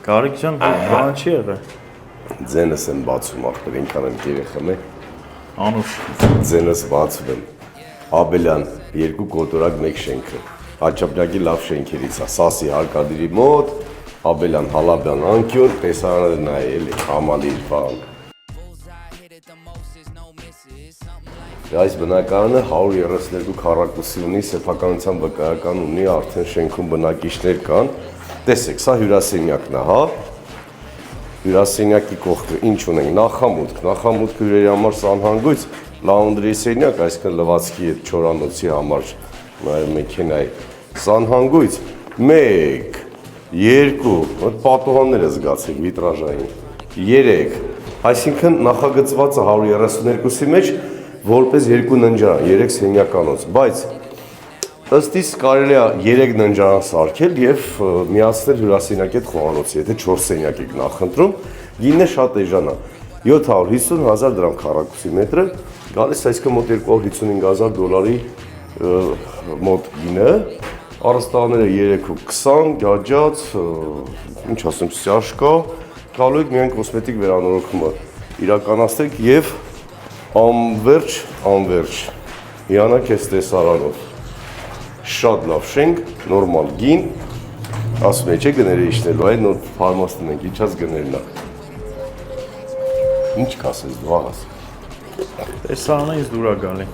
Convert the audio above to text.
Գարիկ ջան, բան չի եղել։ Ձենս եմ բացում, ախպեր, ինքան եմ երեխեմ է։ Անուշ։ Ձենս բացում եմ։ Աբելյան, 2 կոտորակ 1 շենքը։ Հաչապյակի լավ շենքերից է, Սասի Հարկադիրի մոտ, Աբելյան Հալաբյան անկյուն, տեսարանը նայ էլի, համալիր բան։ Այս բնակարանը 132 քառակուսի ունի, սեփականության վկայական ունի, արդեն շենքում բնակիչներ կան։ Տեսեք, սա հյուրասենյակն է, հա։ Հյուրասենյակի կողքը ինչ ունենք, նախամուտք հյուրերի համար սանհանգույց, լաունդրի սենյակ, այսինքն լվացքի հետ չորանոցի համար մեքենայի սանհանգույց, 1, 2, պատուհանները զգացեք վիտրաժային, 3, այսինքն նախագծված է 132-ի մեջ որպես 2 ննջարան, 3 սենյականոց, բայց ըստ իս կարելի է 3 ննջարան սարքել եւ միացնել հյուրասենյակի հետ խոհանոցի, եթե 4 սենյակ եք նախընտրում, գինը շատ էժան է, 750,000 դրամ քառակուսի մետրը, գալիս այսինքն մոտ $255,000 մոտ գինը, առաստաղները 3.20, գաջած, ինչ ասեմ, սյաշ կա, գալու եք միայն կոսմետիկ վերանորոգումը իրականացնեք եւ անverջ, հիանա քեզ տեսարանով։ Շատ լավ շենք, նորմալ գին, ասում է, չէ գները իշնելու, այդ նոր պարմաստն ենք, իչած գներն է։ Ինչ կասես դու աղաս։ Տեսարանը ինձ դուր է գալի։